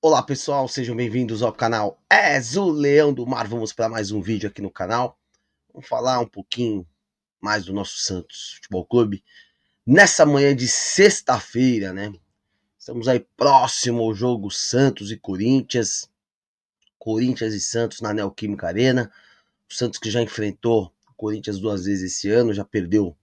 Olá pessoal, sejam bem-vindos ao canal o Leão do Mar. Vamos para mais um vídeo aqui no canal. Vamos falar um pouquinho mais do nosso Santos Futebol Clube. Nessa manhã de sexta-feira, né? Estamos aí próximo ao jogo Santos e Corinthians. Corinthians e Santos na Neoquímica Arena. O Santos que já enfrentou o Corinthians 2 vezes esse ano, já perdeu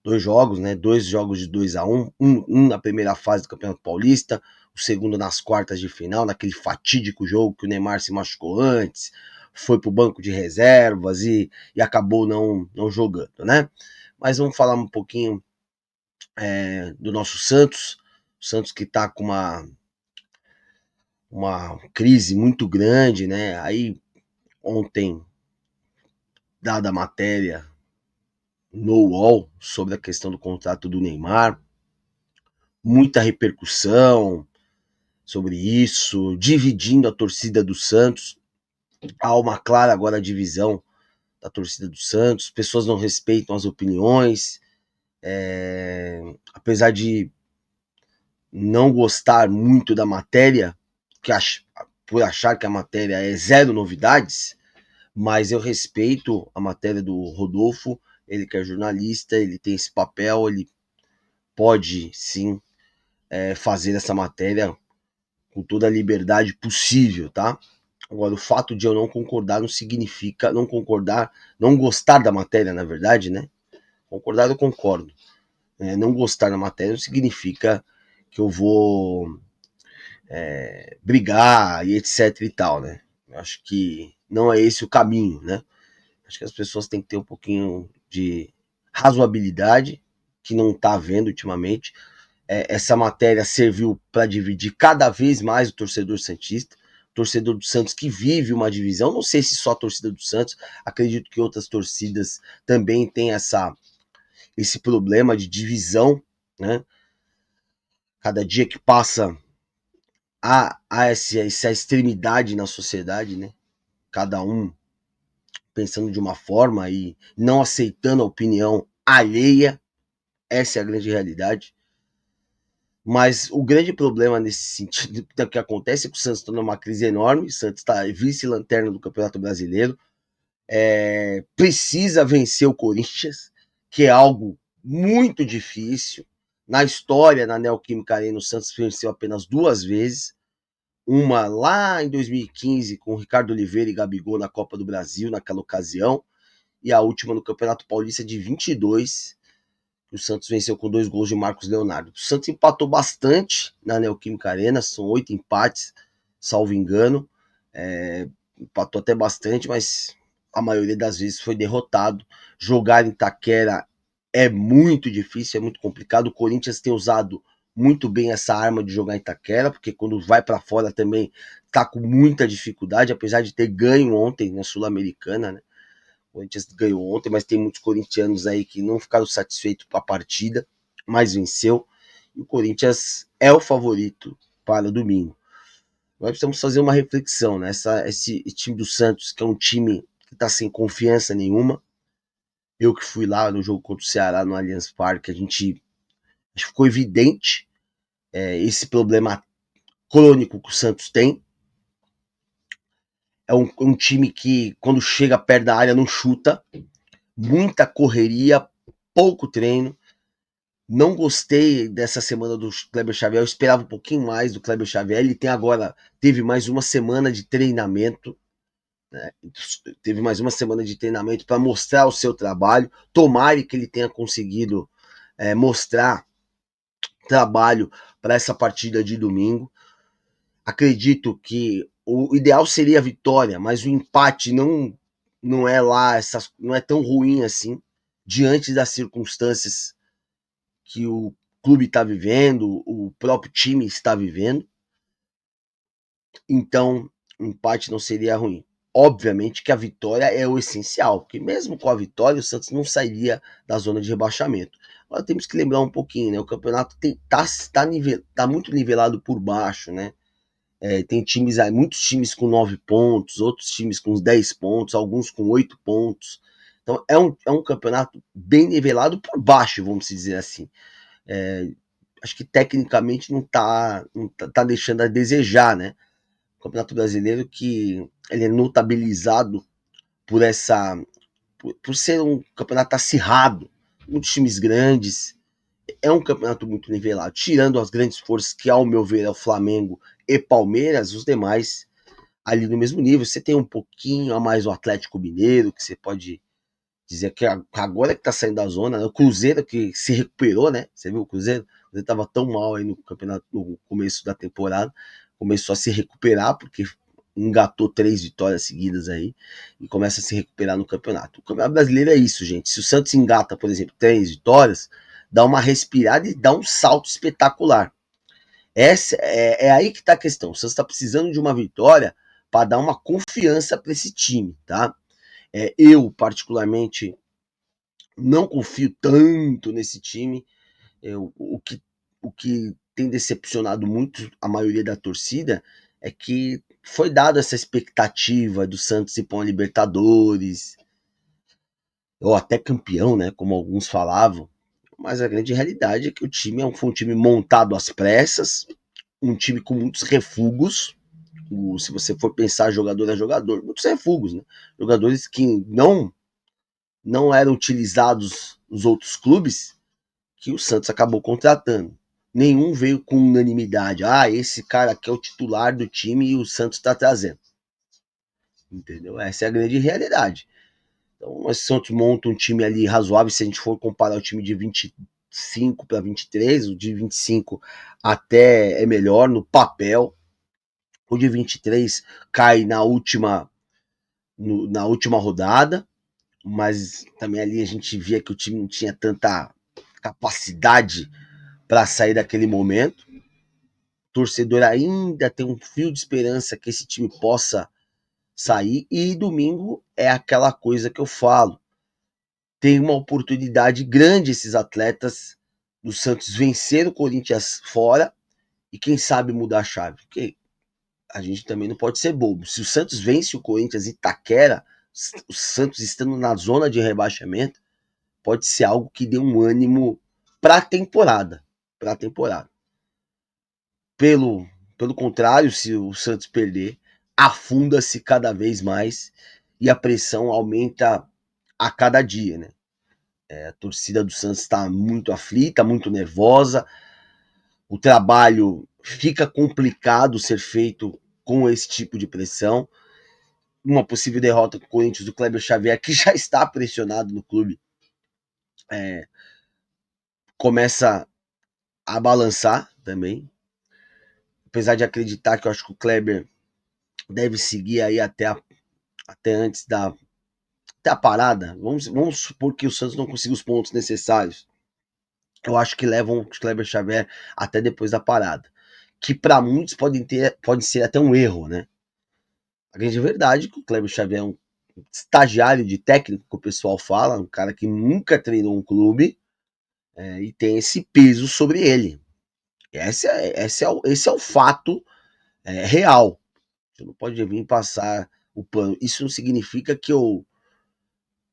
2 jogos, né? 2 jogos de 2-1, um na primeira fase do Campeonato Paulista, o segundo nas quartas de final, naquele fatídico jogo que o Neymar se machucou antes, foi pro banco de reservas e acabou não jogando, né? Mas vamos falar um pouquinho do nosso Santos, o Santos que tá com uma crise muito grande, né? Aí ontem, dada a matéria no UOL sobre a questão do contrato do Neymar, muita repercussão sobre isso, dividindo a torcida do Santos. Há uma clara agora divisão da torcida do Santos, pessoas não respeitam as opiniões, apesar de não gostar muito da matéria, por achar que a matéria é zero novidades, mas eu respeito a matéria do Rodolfo, ele que é jornalista, ele tem esse papel, ele pode sim fazer essa matéria com toda a liberdade possível, tá? Agora, o fato de eu não concordar não significa não concordar, não gostar da matéria, na verdade, né? Concordar eu concordo. Não gostar da matéria não significa que eu vou brigar e etc e tal, né? Eu acho que não é esse o caminho, né? Acho que as pessoas têm que ter um pouquinho de razoabilidade, que não tá havendo ultimamente. Essa matéria serviu para dividir cada vez mais o torcedor santista, torcedor do Santos que vive uma divisão. Não sei se só a torcida do Santos, acredito que outras torcidas também têm esse problema de divisão, né? Cada dia que passa há essa extremidade na sociedade, né? Cada um pensando de uma forma e não aceitando a opinião alheia. Essa é a grande realidade. Mas o grande problema nesse sentido que acontece é que o Santos está numa crise enorme, o Santos está vice-lanterna do Campeonato Brasileiro, precisa vencer o Corinthians, que é algo muito difícil. Na história, na Neoquímica Arena, o Santos venceu apenas 2 vezes, uma lá em 2015 com o Ricardo Oliveira e Gabigol na Copa do Brasil, naquela ocasião, e a última no Campeonato Paulista de 22, o Santos venceu com 2 gols de Marcos Leonardo. O Santos empatou bastante na Neoquímica Arena, são 8 empates, salvo engano. Empatou até bastante, mas a maioria das vezes foi derrotado. Jogar em Itaquera é muito difícil, é muito complicado. O Corinthians tem usado muito bem essa arma de jogar em Itaquera, porque quando vai para fora também tá com muita dificuldade, apesar de ter ganho ontem na Sul-Americana, né? O Corinthians ganhou ontem, mas tem muitos corintianos aí que não ficaram satisfeitos com a partida, mas venceu. E o Corinthians é o favorito para domingo. Nós precisamos fazer uma reflexão, né? Esse time do Santos, que é um time que está sem confiança nenhuma. Eu que fui lá no jogo contra o Ceará no Allianz Parque, acho que ficou evidente esse problema crônico que o Santos tem. É um time que, quando chega perto da área, não chuta. Muita correria, pouco treino. Não gostei dessa semana do Kleber Xavier, eu esperava um pouquinho mais do Kleber Xavier. Ele teve mais uma semana de treinamento, né? Teve mais uma semana de treinamento para mostrar o seu trabalho. Tomara que ele tenha conseguido mostrar trabalho para essa partida de domingo. Acredito que o ideal seria a vitória, mas o empate não é lá, não é tão ruim assim, diante das circunstâncias que o clube está vivendo, o próprio time está vivendo. Então, o empate não seria ruim. Obviamente que a vitória é o essencial, porque mesmo com a vitória, o Santos não sairia da zona de rebaixamento. Agora temos que lembrar um pouquinho, né? O campeonato tá muito nivelado por baixo, né? Tem times aí, muitos times com 9 pontos, outros times com 10 pontos, alguns com 8 pontos. Então é um campeonato bem nivelado por baixo, vamos dizer assim. Acho que tecnicamente não tá deixando a desejar, né? O Campeonato Brasileiro que ele é notabilizado por essa por ser um campeonato acirrado, muitos times grandes, é um campeonato muito nivelado, tirando as grandes forças que, ao meu ver, é o Flamengo e Palmeiras, os demais ali no mesmo nível. Você tem um pouquinho a mais o Atlético Mineiro, que você pode dizer que agora que tá saindo da zona, né? O Cruzeiro que se recuperou, né? Você viu o Cruzeiro? O Cruzeiro tava tão mal aí no campeonato, no começo da temporada, começou a se recuperar, porque engatou 3 vitórias seguidas aí e começa a se recuperar no campeonato. O campeonato brasileiro é isso, gente. Se o Santos engata, por exemplo, 3 vitórias, dá uma respirada e dá um salto espetacular. É aí que tá a questão. O Santos está precisando de uma vitória para dar uma confiança para esse time, tá? Eu, particularmente, não confio tanto nesse time. O que tem decepcionado muito a maioria da torcida é que foi dado essa expectativa do Santos ir para uma Libertadores, ou até campeão, né? Como alguns falavam. Mas a grande realidade é que o time foi um time montado às pressas, um time com muitos refugos. Se você for pensar jogador a jogador, muitos refugos, né? Jogadores que não eram utilizados nos outros clubes, que o Santos acabou contratando. Nenhum veio com unanimidade. Ah, esse cara aqui é o titular do time e o Santos está trazendo. Entendeu? Essa é a grande realidade. Então, o Santos monta um time ali razoável, se a gente for comparar o time de 25 para 23, o de 25 até é melhor no papel. O de 23 cai na última rodada, mas também ali a gente via que o time não tinha tanta capacidade para sair daquele momento. O torcedor ainda tem um fio de esperança que esse time possa sair, e domingo é aquela coisa que eu falo. Tem uma oportunidade grande esses atletas do Santos vencer o Corinthians fora e quem sabe mudar a chave. Porque a gente também não pode ser bobo. Se o Santos vence o Corinthians em Itaquera, o Santos estando na zona de rebaixamento, pode ser algo que dê um ânimo para a temporada. Para a temporada. Pelo contrário, se o Santos perder, afunda-se cada vez mais e a pressão aumenta a cada dia, né? A torcida do Santos está muito aflita, muito nervosa. O trabalho fica complicado ser feito com esse tipo de pressão. Uma possível derrota com o Corinthians do Kleber Xavier, que já está pressionado no clube, começa a balançar também. Apesar de acreditar que eu acho que o Kleber deve seguir aí até antes até a parada. Vamos supor que o Santos não consiga os pontos necessários. Eu acho que levam o Kleber Xavier até depois da parada. Que para muitos pode ser até um erro, né? A grande verdade é que o Kleber Xavier é um estagiário de técnico, que o pessoal fala, um cara que nunca treinou um clube, e tem esse peso sobre ele. Esse é o fato real. Você não pode vir passar o pano. Isso não significa que eu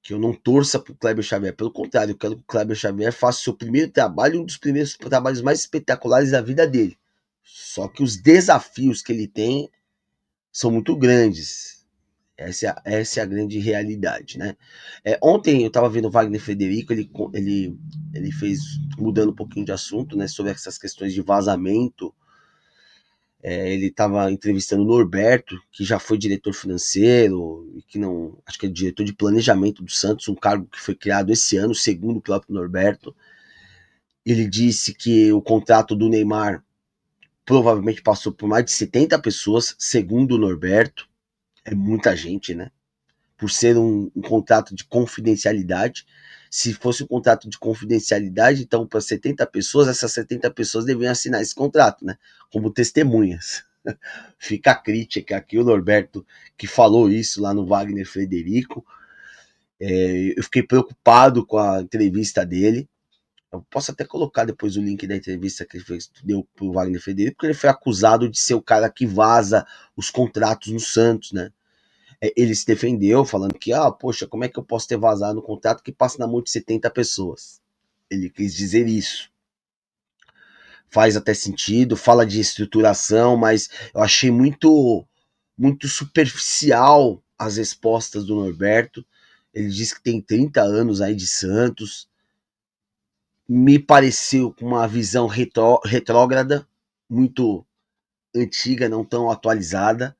não torça pro Kleber Xavier. Pelo contrário, eu quero que o Kleber Xavier faça o seu primeiro trabalho, um dos primeiros trabalhos mais espetaculares da vida dele. Só que os desafios que ele tem são muito grandes. Essa é a grande realidade, né? Ontem eu estava vendo o Wagner Frederico, ele fez, mudando um pouquinho de assunto, né, sobre essas questões de vazamento. Ele estava entrevistando o Norberto, que já foi diretor financeiro, e que não. Acho que é diretor de planejamento do Santos, um cargo que foi criado esse ano, segundo o próprio Norberto. Ele disse que o contrato do Neymar provavelmente passou por mais de 70 pessoas, segundo o Norberto. É muita gente, né? Por ser um contrato de confidencialidade. Se fosse um contrato de confidencialidade, então para 70 pessoas, essas 70 pessoas deveriam assinar esse contrato, né? Como testemunhas. Fica a crítica aqui, o Norberto, que falou isso lá no Wagner Frederico. Eu fiquei preocupado com a entrevista dele. Eu posso até colocar depois o link da entrevista que ele fez, deu pro Wagner Frederico, porque ele foi acusado de ser o cara que vaza os contratos no Santos, né? Ele se defendeu, falando que, poxa, como é que eu posso ter vazado um contrato que passa na mão de 70 pessoas? Ele quis dizer isso. Faz até sentido, fala de estruturação, mas eu achei muito muito superficial as respostas do Norberto. Ele diz que tem 30 anos aí de Santos. Me pareceu com uma visão retrógrada, muito antiga, não tão atualizada.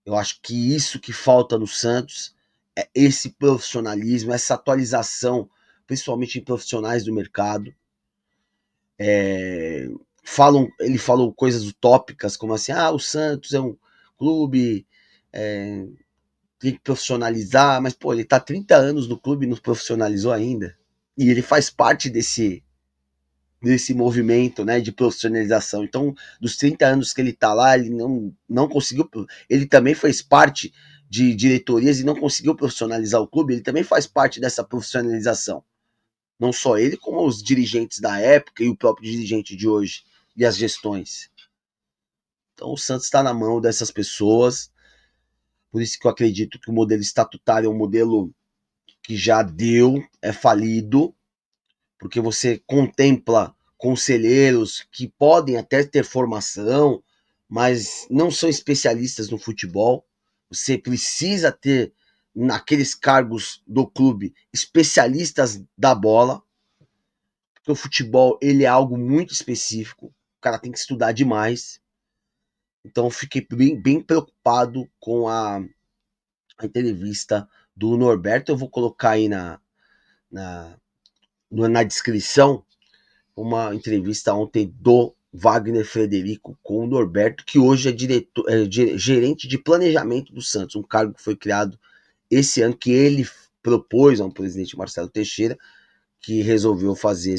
Eu acho que isso que falta no Santos é esse profissionalismo, essa atualização, principalmente em profissionais do mercado. Ele falou coisas utópicas, como assim, o Santos é um clube, tem que profissionalizar, mas, pô, ele tá 30 anos no clube e não profissionalizou ainda. E ele faz parte desse movimento, né, de profissionalização. Então, dos 30 anos que ele tá lá, ele não conseguiu. Ele também fez parte de diretorias e não conseguiu profissionalizar o clube. Ele também faz parte dessa profissionalização. Não só ele, como os dirigentes da época e o próprio dirigente de hoje e as gestões. Então, o Santos está na mão dessas pessoas. Por isso que eu acredito que o modelo estatutário é um modelo que já deu, é falido, porque você contempla conselheiros que podem até ter formação, mas não são especialistas no futebol. Você precisa ter naqueles cargos do clube especialistas da bola, porque o futebol ele é algo muito específico. O cara tem que estudar demais. Então eu fiquei bem preocupado com a entrevista do Norberto. Eu vou colocar aí na, na descrição uma entrevista ontem do Wagner Frederico com o Norberto, que hoje é gerente de planejamento do Santos, um cargo que foi criado esse ano, que ele propôs ao presidente Marcelo Teixeira, que resolveu fazer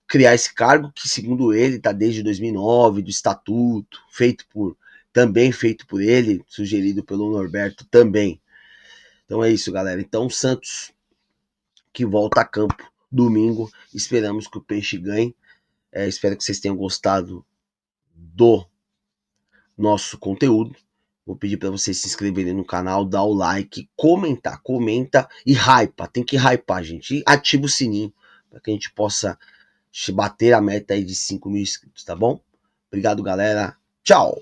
criar esse cargo, que segundo ele está desde 2009, do estatuto, também feito por ele, sugerido pelo Norberto também. Então é isso, galera. Então o Santos que volta a campo domingo, esperamos que o Peixe ganhe. Espero que vocês tenham gostado do nosso conteúdo. Vou pedir para vocês se inscreverem no canal, dar o like, comenta e hypa. Tem que hypar, gente. E ativa o sininho para que a gente possa bater a meta aí de 5 mil inscritos, tá bom? Obrigado, galera. Tchau!